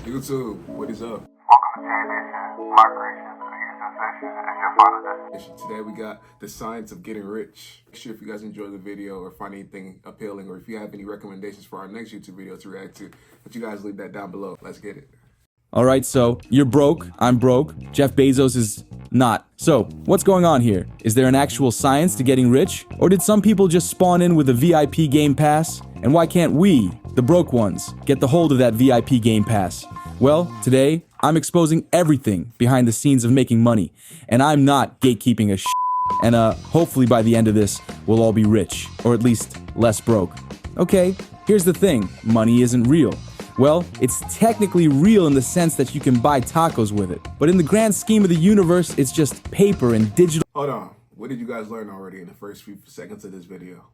YouTube, what is up? Welcome to J-Nation, Migration to the Houston Session, and your final destination. Today we got the science of getting rich. Make sure if you guys enjoyed the video or find anything appealing, or if you have any recommendations for our next YouTube video to react to, that you guys leave that down below. Let's get it. All right, so you're broke, I'm broke, Jeff Bezos is not. So, what's going on here? Is there an actual science to getting rich? Or did some people just spawn in with a VIP Game Pass? And why can't we, the broke ones, get the hold of that VIP Game Pass? Well, today, I'm exposing everything behind the scenes of making money. And I'm not gatekeeping a shit. And hopefully by the end of this, we'll all be rich. Or at least less broke. Okay, here's the thing. Money isn't real. Well, it's technically real in the sense that you can buy tacos with it. But in the grand scheme of the universe, it's just paper and digital. Hold on. What did you guys learn already in the first few seconds of this video?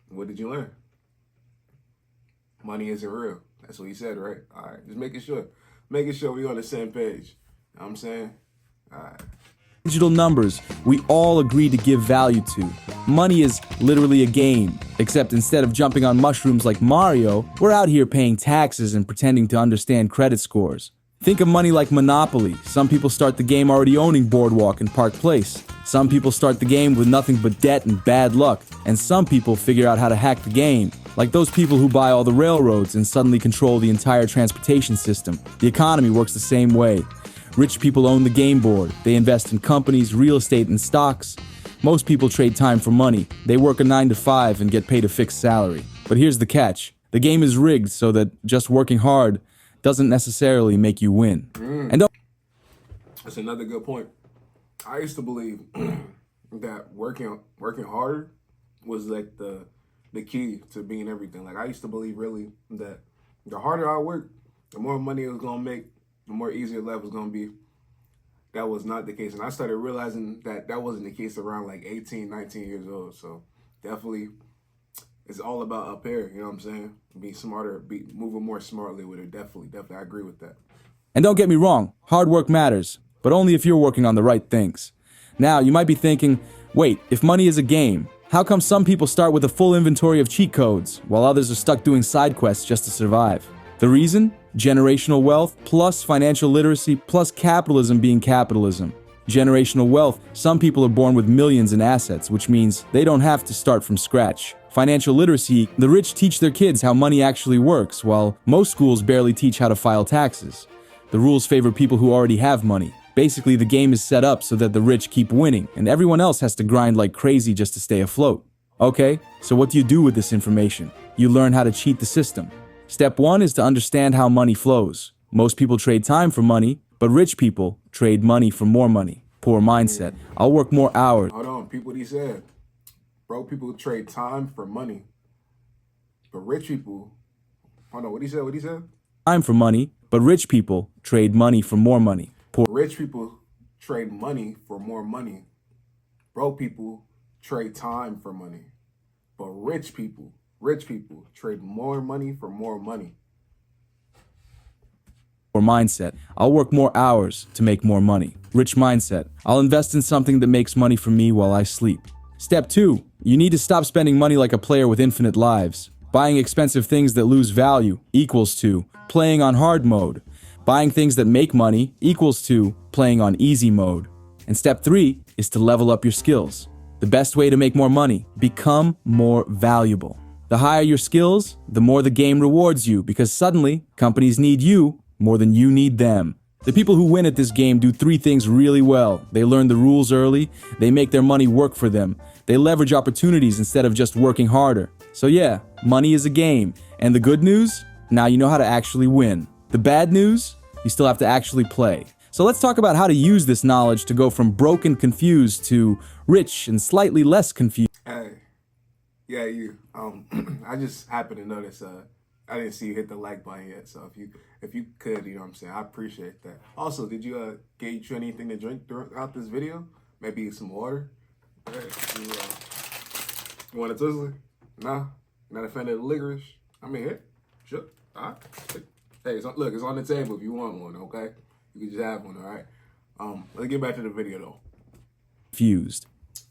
What did you learn? Money isn't real. That's what he said, right? All right, just making sure. Making sure we're on the same page. You know what I'm saying? All right. Digital numbers we all agree to give value to. Money is literally a game, except instead of jumping on mushrooms like Mario, we're out here paying taxes and pretending to understand credit scores. Think of money like Monopoly. Some people start the game already owning Boardwalk and Park Place. Some people start the game with nothing but debt and bad luck. And some people figure out how to hack the game, like those people who buy all the railroads and suddenly control the entire transportation system. The economy works the same way. Rich people own the game board. They invest in companies, real estate, and stocks. Most people trade time for money. They work a 9 to 5 and get paid a fixed salary. But here's the catch. The game is rigged so that just working hard doesn't necessarily make you win. And That's another good point. I used to believe that working harder was like the key to being everything. Like I used to believe really that the harder I worked, the more money it was gonna make, the more easier life was gonna be. That was not the case. And I started realizing that that wasn't the case around like 18, 19 years old. So definitely it's all about up here, you know what I'm saying? Be smarter, be moving more smartly with it. Definitely, I agree with that. And don't get me wrong, hard work matters, but only if you're working on the right things. Now, you might be thinking, wait, if money is a game, how come some people start with a full inventory of cheat codes, while others are stuck doing side quests just to survive? The reason? Generational wealth plus financial literacy plus capitalism being capitalism. Generational wealth, some people are born with millions in assets, which means they don't have to start from scratch. Financial literacy, the rich teach their kids how money actually works, while most schools barely teach how to file taxes. The rules favor people who already have money. Basically, the game is set up so that the rich keep winning, and everyone else has to grind like crazy just to stay afloat. Okay, so what do you do with this information? You learn how to cheat the system. Step 1 is to understand how money flows. Most people trade time for money, but rich people trade money for more money. Poor mindset. I'll work more hours. Hold on, people, what he said. Broke people trade time for money. But rich people, hold on, what he said? Time for money, but rich people trade money for more money. Rich people trade money for more money. Broke people trade time for money. But rich people trade more money for more money. Or mindset. I'll work more hours to make more money. Rich mindset. I'll invest in something that makes money for me while I sleep. Step 2. You need to stop spending money like a player with infinite lives. Buying expensive things that lose value equals to playing on hard mode. Buying things that make money equals to playing on easy mode. And step 3 is to level up your skills. The best way to make more money, become more valuable. The higher your skills, the more the game rewards you, because suddenly companies need you more than you need them. The people who win at this game do 3 things really well. They learn the rules early, they make their money work for them, they leverage opportunities instead of just working harder. So yeah, money is a game. And the good news? Now you know how to actually win. The bad news? You still have to actually play. So let's talk about how to use this knowledge to go from broke and confused to rich and slightly less confused. Hey, yeah, you. I just happened to notice. I didn't see you hit the like button yet. So if you could, you know what I'm saying, I appreciate that. Also, did you get you anything to drink throughout this video? Maybe some water. Hey, you want a Twizzler? Nah, not a fan of the licorice. I mean, here, sure. All right. Hey, look, it's on the table if you want one. Okay, you can just have one. All right. Let's get back to the video though. Confused.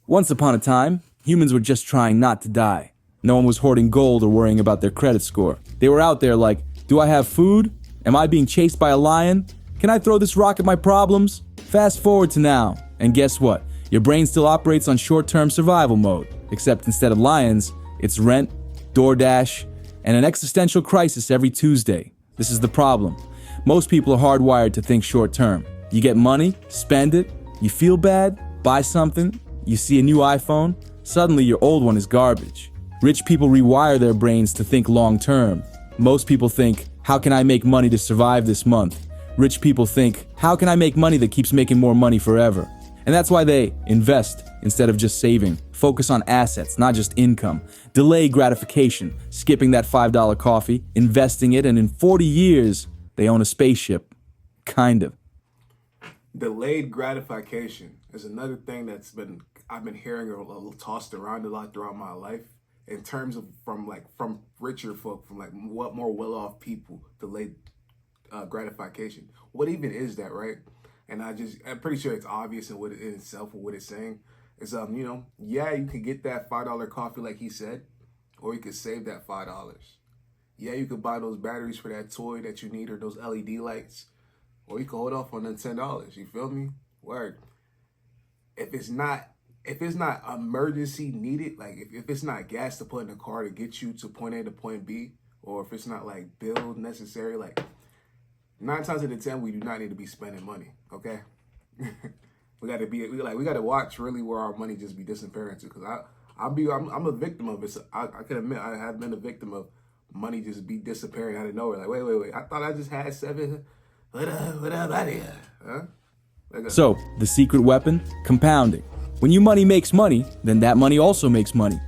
Once upon a time, humans were just trying not to die. No one was hoarding gold or worrying about their credit score. They were out there like, Do I have food? Am I being chased by a lion? Can I throw this rock at my problems? Fast forward to now, and guess what? Your brain still operates on short-term survival mode, except instead of lions, it's rent, DoorDash, and an existential crisis every Tuesday. This is the problem. Most people are hardwired to think short-term. You get money, spend it, you feel bad, buy something, you see a new iPhone, suddenly your old one is garbage. Rich people rewire their brains to think long-term. Most people think, how can I make money to survive this month? Rich people think, how can I make money that keeps making more money forever? And that's why they invest instead of just saving. Focus on assets, not just income. Delay gratification, skipping that $5 coffee, investing it, and in 40 years, they own a spaceship. Kind of. Delayed gratification is another thing I've been hearing a little tossed around a lot throughout my life in terms of from richer folk, from like what more well-off people. Delayed gratification. What even is that, right? And I'm pretty sure it's obvious in what it in itself or what it's saying. Is yeah, you could get that $5 coffee like he said, or you could save that $5. Yeah, you could buy those batteries for that toy that you need or those LED lights. Or you can hold off on the $10. You feel me? Word. If it's not emergency needed, like if it's not gas to put in the car to get you to point A to point B, or if it's not like bill necessary, like 9 times out of 10, we do not need to be spending money. Okay, we gotta watch really where our money just be disappearing to. Cause I'm a victim of it. So I can admit I have been a victim of money just be disappearing out of nowhere. Like wait, I thought I just had 7. What up, out here? Huh? So, the secret weapon? Compounding. When your money makes money, then that money also makes money.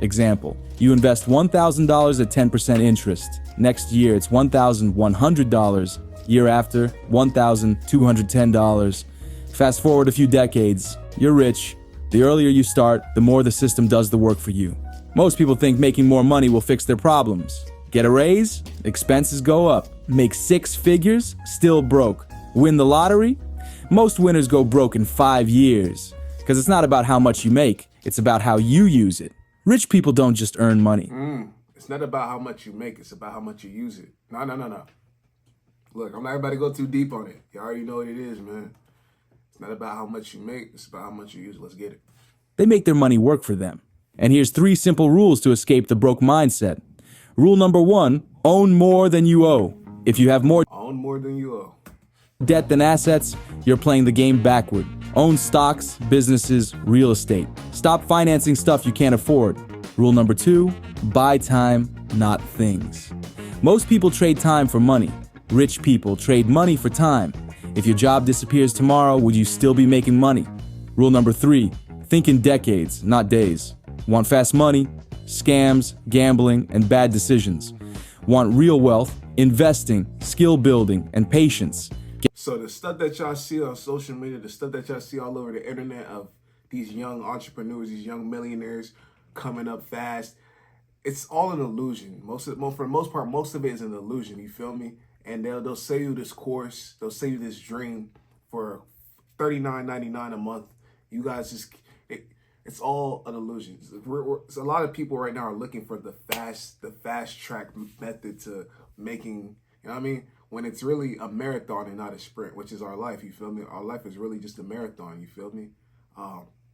Example, you invest $1,000 at 10% interest. Next year, it's $1,100. Year after, $1,210. Fast forward a few decades, you're rich. The earlier you start, the more the system does the work for you. Most people think making more money will fix their problems. Get a raise, expenses go up. Make 6 figures, still broke. Win the lottery? Most winners go broke in 5 years. Because it's not about how much you make, it's about how you use it. Rich people don't just earn money. It's not about how much you make, it's about how much you use it. No. Look, I'm not about to go too deep on it. You already know what it is, man. It's not about how much you make, it's about how much you use it. Let's get it. They make their money work for them. And here's 3 simple rules to escape the broke mindset. Rule number 1, own more than you owe. If you have more than you owe debt than assets, you're playing the game backward. Own stocks, businesses, real estate. Stop financing stuff you can't afford. Rule number 2, buy time, not things. Most people trade time for money. Rich people trade money for time. If your job disappears tomorrow, would you still be making money? Rule number 3, think in decades, not days. Want fast money? Scams, gambling, and bad decisions. Want real wealth? Investing, skill building, and patience. So the stuff that y'all see on social media, the stuff that y'all see all over the internet of these young entrepreneurs, these young millionaires coming up fast, it's all an illusion. For the most part, most of it is an illusion. You feel me? And they'll sell you this course, they'll sell you this dream for $39.99 a month. You guys just, it's all an illusion. So a lot of people right now are looking for the fast track method to making, you know what I mean? When it's really a marathon and not a sprint, which is our life, you feel me? Our life is really just a marathon, you feel me?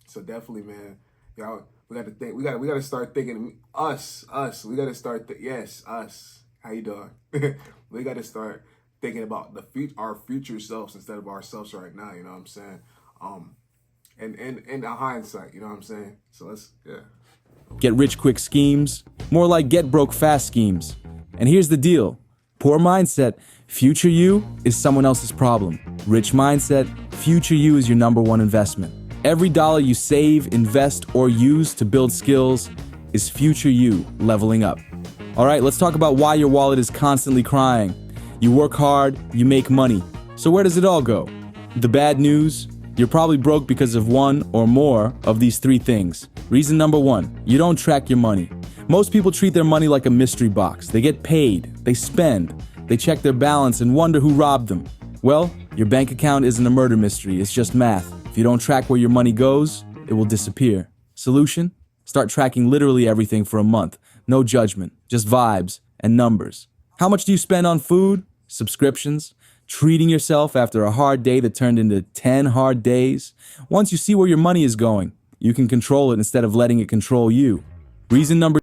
So definitely, man, y'all, we got to think, we got to start thinking, us, we got to start, yes, us, how you doing? We got to start thinking about our future selves instead of ourselves right now, you know what I'm saying? And the hindsight, you know what I'm saying? So let's, yeah. Get rich quick schemes, more like get broke fast schemes. And here's the deal. Poor mindset, future you is someone else's problem. Rich mindset, future you is your number 1 investment. Every dollar you save, invest, or use to build skills is future you leveling up. All right, let's talk about why your wallet is constantly crying. You work hard, you make money. So where does it all go? The bad news? You're probably broke because of one or more of these 3 things. Reason number 1, you don't track your money. Most people treat their money like a mystery box. They get paid, they spend, they check their balance and wonder who robbed them. Well, your bank account isn't a murder mystery, it's just math. If you don't track where your money goes, it will disappear. Solution? Start tracking literally everything for a month. No judgment, just vibes and numbers. How much do you spend on food, subscriptions, treating yourself after a hard day that turned into 10 hard days? Once you see where your money is going, you can control it instead of letting it control you. Reason number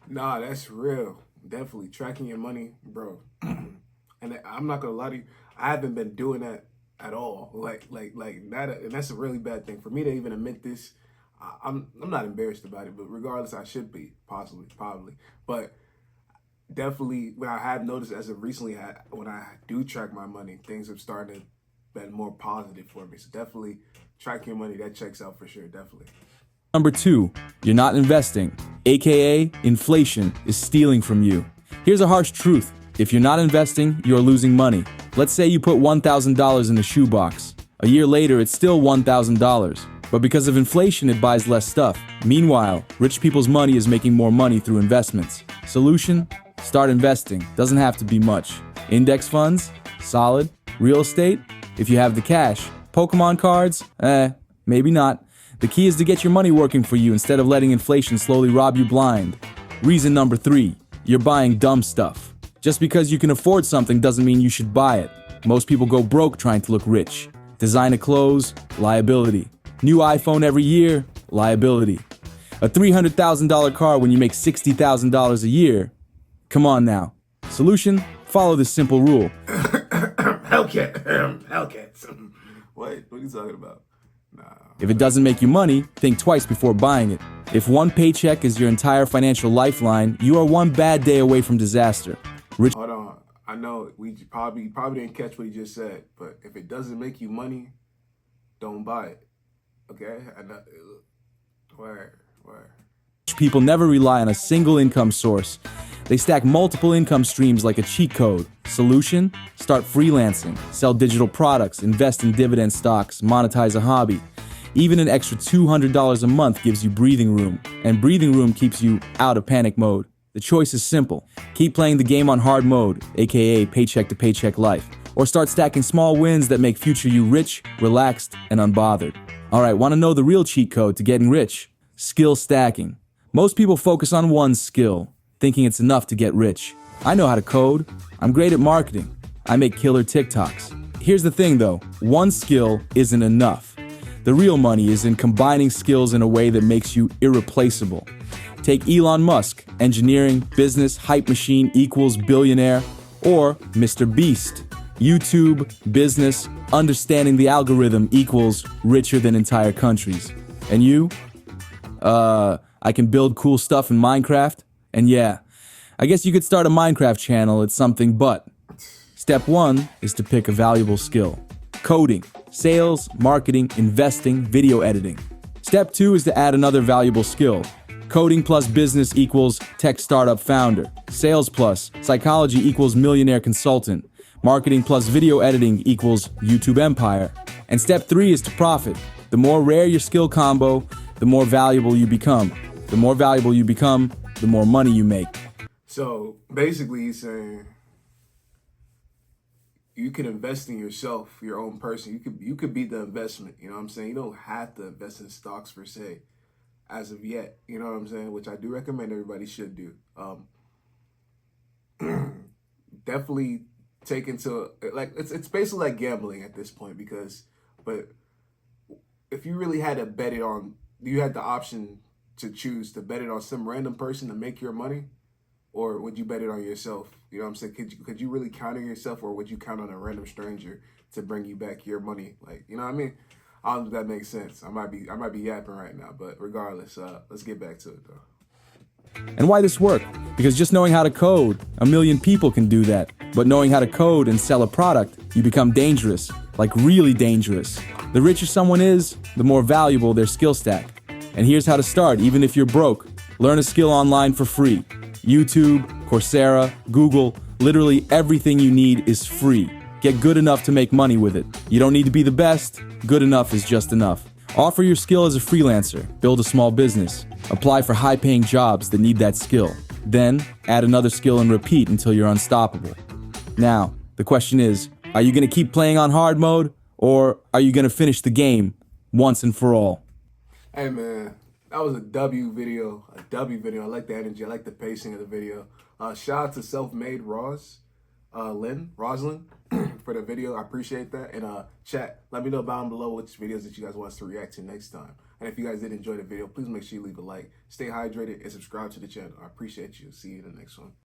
Nah, that's real. Definitely tracking your money, bro. And I'm not gonna lie to you, I haven't been doing that at all. Like that, and that's a really bad thing for me to even admit this. I'm not embarrassed about it, but regardless, I should be possibly, probably, but definitely what I have noticed as of recently, when I do track my money, things have started to been more positive for me. So definitely tracking your money, that checks out for sure. Definitely. Number 2, you're not investing, aka inflation is stealing from you. Here's a harsh truth. If you're not investing, you're losing money. Let's say you put $1,000 in a shoebox. A year later, it's still $1,000. But because of inflation, it buys less stuff. Meanwhile, rich people's money is making more money through investments. Solution? Start investing. Doesn't have to be much. Index funds? Solid. Real estate? If you have the cash. Pokemon cards? Maybe not. The key is to get your money working for you instead of letting inflation slowly rob you blind. Reason number 3, you're buying dumb stuff. Just because you can afford something doesn't mean you should buy it. Most people go broke trying to look rich. Designer clothes, liability. New iPhone every year, liability. A $300,000 car when you make $60,000 a year. Come on now. Solution? Follow this simple rule. Hellcats. What are you talking about? Nah. If it doesn't make you money, think twice before buying it. If one paycheck is your entire financial lifeline, you are one bad day away from disaster. Hold on. I know you probably didn't catch what he just said, but if it doesn't make you money, don't buy it. Okay? Where? People never rely on a single income source. They stack multiple income streams like a cheat code. Solution? Start freelancing, sell digital products, invest in dividend stocks, monetize a hobby. Even an extra $200 a month gives you breathing room, and breathing room keeps you out of panic mode. The choice is simple. Keep playing the game on hard mode, aka paycheck to paycheck life, or start stacking small wins that make future you rich, relaxed, and unbothered. Alright, want to know the real cheat code to getting rich? Skill stacking. Most people focus on one skill, thinking it's enough to get rich. I know how to code. I'm great at marketing. I make killer TikToks. Here's the thing though, one skill isn't enough. The real money is in combining skills in a way that makes you irreplaceable. Take Elon Musk, engineering, business, hype machine equals billionaire, or Mr. Beast, YouTube, business, understanding the algorithm equals richer than entire countries. And you? I can build cool stuff in Minecraft, and yeah, I guess you could start a Minecraft channel at something, but step 1 is to pick a valuable skill. Coding, sales, marketing, investing, video editing. Step 2 is to add another valuable skill. Coding plus business equals tech startup founder. Sales plus psychology equals millionaire consultant. Marketing plus video editing equals YouTube empire. And step 3 is to profit. The more rare your skill combo, the more valuable you become. The more valuable you become, the more money you make. So basically, he's saying you can invest in yourself, your own person. You could be the investment. You know what I'm saying? You don't have to invest in stocks per se, as of yet. You know what I'm saying? Which I do recommend everybody should do. Definitely take into it's basically like gambling at this point but if you really had to bet it on, you had the option to choose to bet it on some random person to make your money, or would you bet it on yourself? You know what I'm saying? Could you really count on yourself, or would you count on a random stranger to bring you back your money? Like, you know what I mean? I don't know if that makes sense. I might be yapping right now, but regardless, let's get back to it though. And why this work? Because just knowing how to code, a million people can do that. But knowing how to code and sell a product, you become dangerous, like really dangerous. The richer someone is, the more valuable their skill stack. And here's how to start, even if you're broke. Learn a skill online for free. YouTube, Coursera, Google, literally everything you need is free. Get good enough to make money with it. You don't need to be the best. Good enough is just enough. Offer your skill as a freelancer. Build a small business. Apply for high-paying jobs that need that skill. Then, add another skill and repeat until you're unstoppable. Now, the question is, are you going to keep playing on hard mode, or are you going to finish the game once and for all? Hey man, that was a W video. I like the energy. I like the pacing of the video. Shout out to Self-Made Roslyn, for the video. I appreciate that. And chat, let me know down below which videos that you guys want us to react to next time. And if you guys did enjoy the video, please make sure you leave a like, stay hydrated, and subscribe to the channel. I appreciate you. See you in the next one.